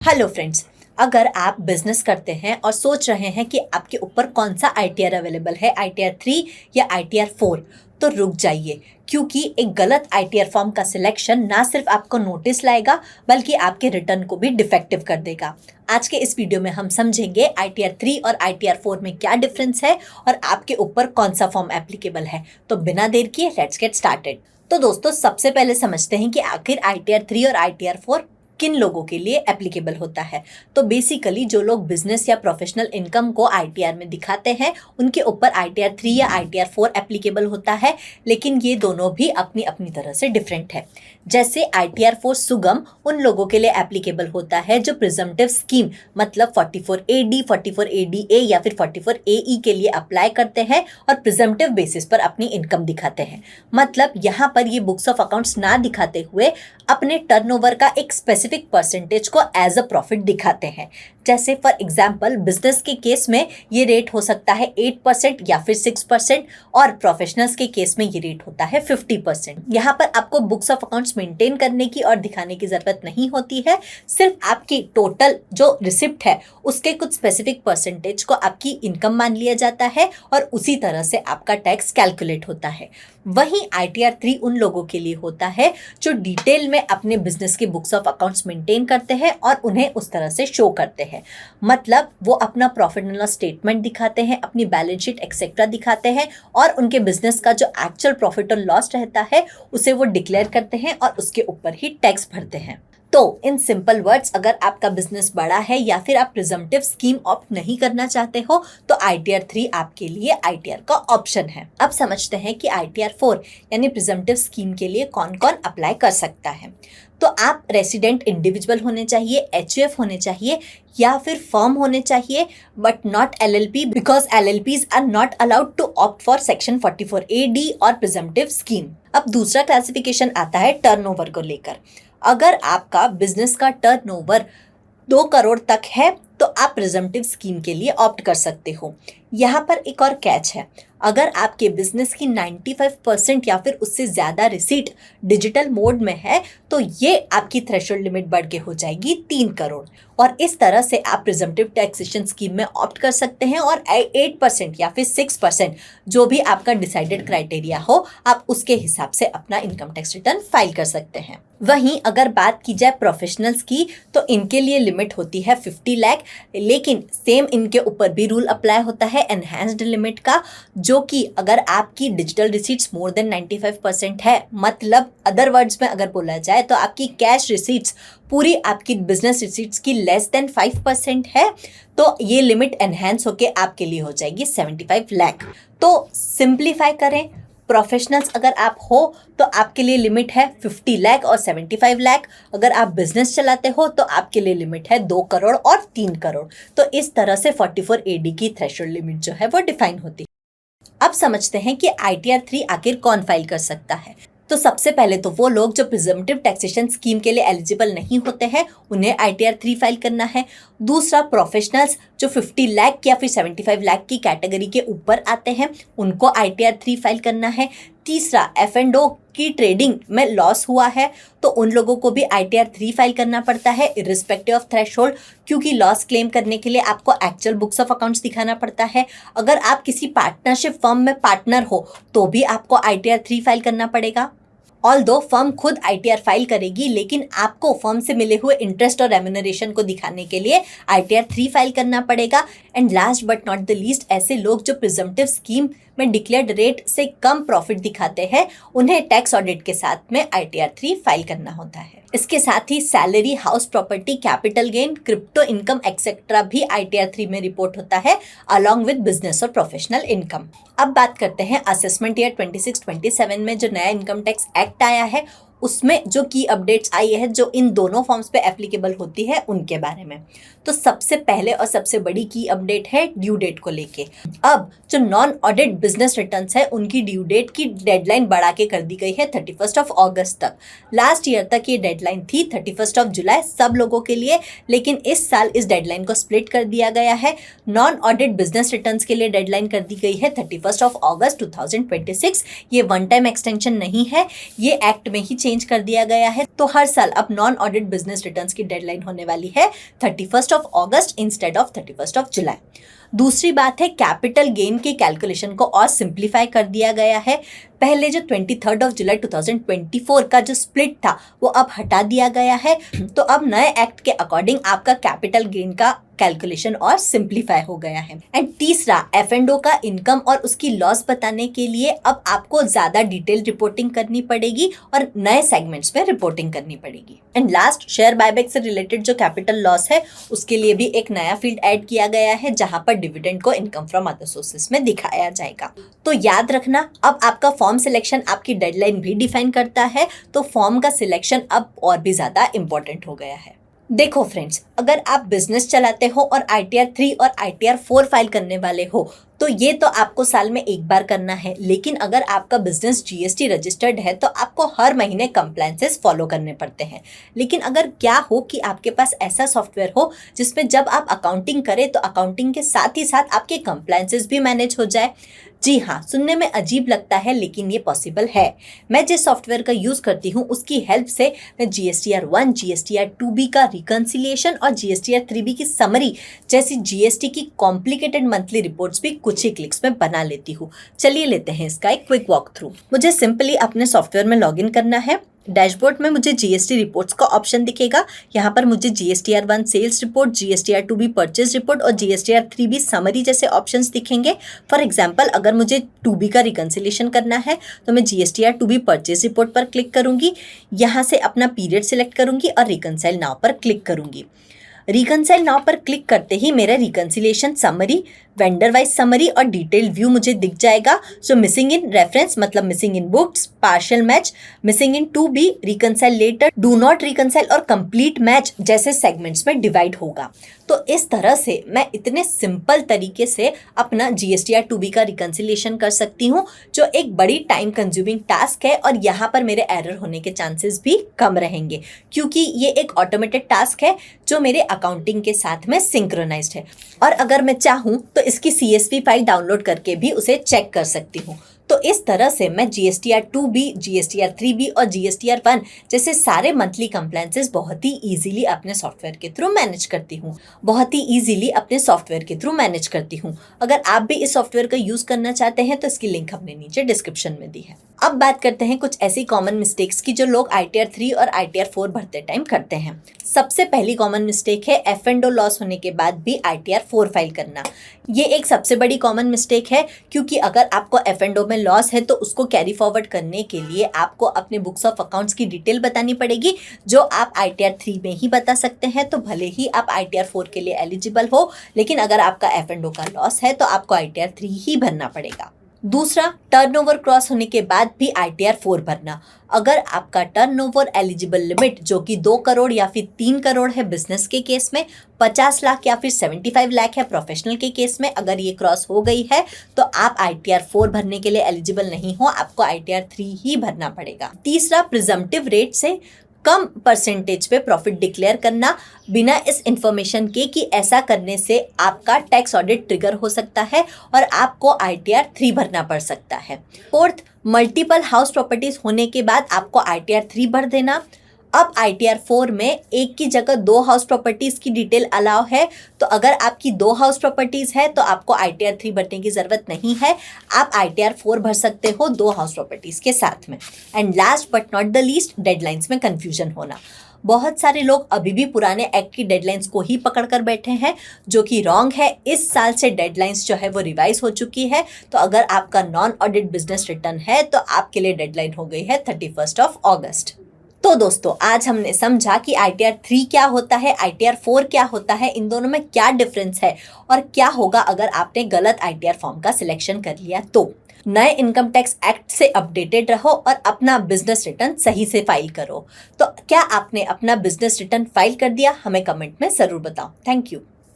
Hello friends. अगर आप business करते हैं और सोच रहे हैं कि आपके ऊपर कौन सा आईटीआर अवेलेबल है, आईटीआर 3 या आईटीआर 4, तो रुक जाइए, क्योंकि एक गलत आईटीआर फॉर्म का सिलेक्शन ना सिर्फ आपको नोटिस लाएगा बल्कि आपके रिटर्न को भी डिफेक्टिव कर देगा। आज के इस वीडियो में हम समझेंगे आईटीआर 3 और आईटीआर 4 में क्या डिफरेंस है और आपके ऊपर कौन सा फॉर्म एप्लीकेबल है। तो बिना देर किए लेट्स गेट स्टार्टेड। तो दोस्तों, सबसे पहले समझते हैं कि आखिर आईटीआर 3 और आईटीआर 4 किन लोगों के लिए एप्लीकेबल होता है। तो बेसिकली जो लोग बिजनेस या प्रोफेशनल इनकम को आईटीआर में दिखाते हैं उनके ऊपर आईटीआर 3 या आईटीआर 4 एप्लीकेबल होता है, लेकिन ये दोनों भी अपनी अपनी तरह से डिफरेंट है। जैसे आईटीआर 4 सुगम उन लोगों के लिए एप्लीकेबल होता है जो प्रिजम्पटिव स्कीम मतलब 44AD, 44ADA या फिर 44AE के लिए अप्लाई करते हैं और प्रिजम्पटिव बेसिस पर अपनी इनकम दिखाते हैं। मतलब यहाँ पर ये बुक्स ऑफ अकाउंट्स ना दिखाते हुए अपने टर्नओवर का एक स्पेसिफिक परसेंटेज को एज अ प्रॉफिट दिखाते हैं। जैसे फॉर एग्जांपल बिजनेस के केस में ये रेट हो सकता है 8% या फिर 6% और प्रोफेशनल्स के केस में ये रेट होता है 50%। यहाँ पर आपको बुक्स ऑफ अकाउंट्स मेंटेन करने की और दिखाने की जरूरत नहीं होती है, सिर्फ आपकी टोटल जो रिसिप्ट है उसके कुछ स्पेसिफिक परसेंटेज को आपकी इनकम मान लिया जाता है और उसी तरह से आपका टैक्स कैलकुलेट होता है। वहीं आईटीआर 3 उन लोगों के लिए होता है जो डिटेल में अपने बिजनेस के बुक्स ऑफ अकाउंट्स मेंटेन करते हैं और उन्हें उस तरह से शो करते हैं। मतलब वो अपना प्रॉफिट एंड लॉस स्टेटमेंट दिखाते हैं, अपनी बैलेंस शीट एक्सेट्रा दिखाते हैं और उनके बिजनेस का जो एक्चुअल प्रॉफिट और लॉस रहता है उसे वो डिक्लेयर करते हैं और उसके ऊपर ही टैक्स भरते हैं। तो इन सिंपल वर्ड्स, अगर आपका बिजनेस बड़ा है या फिर आप प्रिजम्पटिव स्कीम ऑप्ट नहीं करना चाहते हो तो आईटीआर 3 आपके लिए आईटीआर का ऑप्शन है। अब समझते हैं कि आईटीआर 4 यानी प्रिजम्पटिव स्कीम के लिए कौन कौन अप्लाई कर सकता है। तो आप रेसिडेंट इंडिविजुअल होने चाहिए, एचयूएफ होने चाहिए या फिर फर्म होने चाहिए, but not LLP, because LLPs are not allowed to opt for section 44AD और प्रिजम्पटिव स्कीम। अब दूसरा क्लासिफिकेशन आता है टर्नओवर को लेकर। अगर आपका बिजनेस का टर्नओवर 2 करोड़ तक है तो आप प्रिजम्पटिव स्कीम के लिए ऑप्ट कर सकते हो। यहाँ पर एक और कैच है, अगर आपके बिजनेस की 95% या फिर उससे ज़्यादा रिसीट डिजिटल मोड में है तो ये आपकी थ्रेशोल्ड लिमिट बढ़ के हो जाएगी 3 करोड़ और इस तरह से आप प्रिजम्पटिव टैक्सेशन स्कीम में ऑप्ट कर सकते हैं और 8% या फिर 6% जो भी आपका डिसाइडेड क्राइटेरिया हो आप उसके हिसाब से अपना इनकम टैक्स रिटर्न फाइल कर सकते हैं। वहीं अगर बात की जाए प्रोफेशनल्स की तो इनके लिए लिमिट होती है 50 लाख, लेकिन सेम इनके ऊपर भी रूल अप्लाई होता है एनहांस्ड लिमिट का, जो कि अगर आपकी डिजिटल रिसीट्स मोर देन 95% है, मतलब अदर वर्ड्स में अगर बोला जाए तो आपकी कैश रिसीट्स पूरी आपकी बिजनेस रिसीट्स की लेस देन 5% है, तो ये लिमिट एनहांस होके आपके लिए हो जाएगी 75 लाख। तो सिंप्लीफाई करें, प्रोफेशनल्स अगर आप हो तो आपके लिए लिमिट है 50 लाख और 75 लाख। अगर आप बिजनेस चलाते हो तो आपके लिए लिमिट है 2 करोड़ और 3 करोड़। तो इस तरह से 44AD की थ्रेशोल्ड लिमिट जो है वो डिफाइन होती है। अब समझते हैं कि आईटीआर 3 आखिर कौन फाइल कर सकता है। तो सबसे पहले तो वो लोग जो प्रिजम्पटिव टैक्सेशन स्कीम के लिए एलिजिबल नहीं होते हैं उन्हें आईटीआर 3 फाइल करना है। दूसरा, प्रोफेशनल्स जो 50 लाख या फिर 75 लाख की कैटेगरी के ऊपर आते हैं उनको आईटीआर 3 फाइल करना है। तीसरा, F&O की ट्रेडिंग में लॉस हुआ है तो उन लोगों को भी आईटीआर 3 फाइल करना पड़ता है इर्रिस्पेक्टिव ऑफ थ्रेशोल्ड, क्योंकि लॉस क्लेम करने के लिए आपको एक्चुअल बुक्स ऑफ अकाउंट्स दिखाना पड़ता है। अगर आप किसी पार्टनरशिप फर्म में पार्टनर हो तो भी आपको आईटीआर 3 फाइल करना पड़ेगा। ऑल्दो फर्म खुद आईटीआर फाइल करेगी, लेकिन आपको फर्म से मिले हुए इंटरेस्ट और रेम्यूनरेशन को दिखाने के लिए आईटीआर 3 फाइल करना पड़ेगा। And last but not the least, ऐसे लोग जो प्रिजम्पटिव स्कीम में डिक्लेयर्ड रेट से कम प्रॉफिट दिखाते हैं उन्हें टैक्स ऑडिट के साथ में आईटीआर 3 फाइल करना होता है। इसके साथ ही salary, house property, capital gain, crypto income etcetera भी आईटीआर 3 में रिपोर्ट होता है अलॉन्ग विद बिजनेस और प्रोफेशनल इनकम। अब बात करते हैं असेसमेंट ईयर 26-27 में जो नया इनकम टैक्स एक्ट आया है उसमें जो की अपडेट्स आई है जो इन दोनों फॉर्म्स पे एप्लीकेबल होती है उनके बारे में। तो सबसे पहले और सबसे बड़ी की अपडेट है ड्यू डेट को लेके। अब जो नॉन ऑडिट बिजनेस रिटर्न्स है उनकी ड्यू डेट की डेडलाइन बढ़ा के कर दी गई है 31 अगस्त तक। लास्ट ईयर तक ये डेडलाइन थी 31 जुलाई सब लोगों के लिए, लेकिन इस साल इस डेडलाइन को स्प्लिट कर दिया गया है। नॉन ऑडिट बिजनेस रिटर्न्स के लिए डेडलाइन कर दी गई है 31 अगस्त 2026। ये वन टाइम एक्सटेंशन नहीं है, ये एक्ट में ही चेंज कर दिया गया है, तो हर साल अब नॉन ऑडिट बिजनेस रिटर्न्स की डेडलाइन होने वाली है 31st of August instead of 31st of July. दूसरी बात है, कैपिटल गेन के कैलकुलेशन को और सिंप्लीफाई कर दिया गया है। पहले जो 23 ऑफ जुलाई 2024 का जो स्प्लिट था वो अब हटा दिया गया है, तो अब नए एक्ट के अकॉर्डिंग आपका कैपिटल गेन का कैलकुलेशन और सिंप्लीफाई हो गया है। एंड तीसरा, F&O का इनकम और उसकी लॉस बताने के लिए अब आपको ज्यादा डिटेल रिपोर्टिंग करनी पड़ेगी और नए सेगमेंट्स में रिपोर्टिंग करनी पड़ेगी। एंड लास्ट, शेयर बायबैक से रिलेटेड जो कैपिटल लॉस है उसके लिए भी एक नया फील्ड ऐड किया गया है, जहां पर डिविडेंड को इनकम फ्रॉम अदर सोर्सेस में दिखाया जाएगा। तो याद रखना, अब आपका फॉर्म सिलेक्शन आपकी डेडलाइन भी डिफाइन करता है, तो फॉर्म का सिलेक्शन अब और भी ज्यादा इंपॉर्टेंट हो गया है। देखो फ्रेंड्स, अगर आप बिजनेस चलाते हो और ITR 3 और ITR 4 फाइल करने वाले हो तो ये तो आपको साल में एक बार करना है, लेकिन अगर आपका बिजनेस GST रजिस्टर्ड है तो आपको हर महीने कंप्लायंसेस फॉलो करने पड़ते हैं। लेकिन अगर क्या हो कि आपके पास ऐसा सॉफ्टवेयर हो जिसमें जब आप अकाउंटिंग करें तो अकाउंटिंग के साथ ही साथ आपके कंप्लायंसेस भी मैनेज हो जाए। जी हाँ, सुनने में अजीब लगता है लेकिन ये पॉसिबल है। मैं जिस सॉफ्टवेयर का यूज़ करती हूँ उसकी हेल्प से मैं GSTR 1, GSTR 2B का रिकन्सिलिएशन और GSTR 3B की समरी जैसी GST की कॉम्प्लिकेटेड मंथली रिपोर्ट्स भी कुछ ही क्लिक्स में बना लेती हूँ। चलिए लेते हैं इसका एक क्विक वॉक थ्रू। मुझे सिंपली अपने सॉफ्टवेयर में लॉगिन करना है। डैशबोर्ड में मुझे GST रिपोर्ट्स का ऑप्शन दिखेगा। यहाँ पर मुझे GSTR 1 sales report, GSTR 2B purchase report और GSTR 3B समरी जैसे ऑप्शंस दिखेंगे। फॉर एग्जांपल, अगर मुझे 2B का रिकन्सिलेशन करना है तो मैं GSTR 2B परचेज रिपोर्ट पर क्लिक करूंगी। यहाँ से अपना पीरियड सिलेक्ट करूंगी और रिकनसाइल नाउ पर क्लिक करूंगी। रिकनसाइल नाउ पर क्लिक करते ही मेरा reconciliation summary, vendor wise summary और डिटेल व्यू मुझे दिख जाएगा। सो मिसिंग इन रेफरेंस मतलब missing in books, partial match, missing in 2B, reconcile later, do not reconcile और कंप्लीट मैच जैसे सेगमेंट्स में डिवाइड होगा। तो इस तरह से मैं इतने सिंपल तरीके से अपना GSTR 2B का रिकन्सिलेशन कर सकती हूँ, जो एक बड़ी टाइम कंज्यूमिंग टास्क है और यहाँ पर मेरे एरर होने के चांसेस भी कम रहेंगे, क्योंकि ये एक ऑटोमेटेड टास्क है जो मेरे अकाउंटिंग के साथ में सिंक्रोनाइज्ड है। और अगर मैं चाहूँ तो इसकी CSV फाइल डाउनलोड करके भी उसे चेक कर सकती हूँ। तो इस तरह से मैं GSTR 2B, GSTR 3B और GSTR 1 जैसे सारे मंथली कंप्लायंसेस बहुत ही इजीली अपने सॉफ्टवेयर के थ्रू मैनेज करती हूँ। अगर आप भी इस सॉफ्टवेयर का यूज़ करना चाहते हैं तो इसकी लिंक हमने नीचे डिस्क्रिप्शन में दी है। अब बात करते हैं कुछ ऐसी कॉमन मिस्टेक्स की जो लोग ITR 3 और ITR 4 भरते टाइम करते हैं। सबसे पहली कॉमन मिस्टेक है F&O लॉस होने के बाद भी ITR 4 फाइल करना। ये एक सबसे बड़ी कॉमन मिस्टेक है, क्योंकि अगर आपको F&O में लॉस है तो उसको कैरी फॉरवर्ड करने के लिए आपको अपने बुक्स ऑफ अकाउंट्स की डिटेल बतानी पड़ेगी, जो आप ITR 3 में ही बता सकते हैं। तो भले ही आप ITR 4 के लिए एलिजिबल हो, लेकिन अगर आपका F&O का लॉस है तो आपको ITR 3 ही भरना पड़ेगा। दूसरा, टर्नओवर क्रॉस होने के बाद भी ITR 4 भरना। अगर आपका टर्नओवर एलिजिबल लिमिट जो कि 2 करोड़ या फिर 3 करोड़ है बिजनेस के केस में, 50 लाख या फिर 75 लाख है प्रोफेशनल के केस में, अगर ये क्रॉस हो गई है तो आप ITR 4 भरने के लिए एलिजिबल नहीं हो, आपको ITR 3 ही भरना पड़ेगा। तीसरा, प्रिजम्पटिव रेट से कम परसेंटेज पे प्रॉफिट डिक्लेयर करना बिना इस इंफॉर्मेशन के कि ऐसा करने से आपका टैक्स ऑडिट ट्रिगर हो सकता है और आपको ITR 3 भरना पड़ सकता है। फोर्थ, मल्टीपल हाउस प्रॉपर्टीज होने के बाद आपको ITR 3 भर देना। अब ITR 4 में एक की जगह 2 हाउस प्रॉपर्टीज की डिटेल अलाउ है, तो अगर आपकी 2 हाउस प्रॉपर्टीज है तो आपको ITR 3 भरने की जरूरत नहीं है, आप ITR 4 भर सकते हो 2 हाउस प्रॉपर्टीज के साथ में। And last but not the least, deadlines में कंफ्यूजन होना। बहुत सारे लोग अभी भी पुराने एक्ट की डेडलाइंस को ही पकड़ कर बैठे हैं, जो कि रॉन्ग है। इस साल से डेडलाइंस जो है वो रिवाइज हो चुकी है, तो अगर आपका नॉन ऑडिट बिजनेस रिटर्न है तो आपके लिए डेडलाइन हो गई है 31 ऑफ अगस्त। तो दोस्तों, आज हमने समझा कि ITR 3 क्या होता है, ITR 4 क्या होता है, इन दोनों में क्या डिफरेंस है और क्या होगा अगर आपने गलत ITR फॉर्म का सिलेक्शन कर लिया तो। नए इनकम टैक्स एक्ट से अपडेटेड रहो और अपना बिजनेस रिटर्न सही से फाइल करो। तो क्या आपने अपना बिजनेस रिटर्न फाइल कर दिया? हमें कमेंट में जरूर बताओ। Thank you.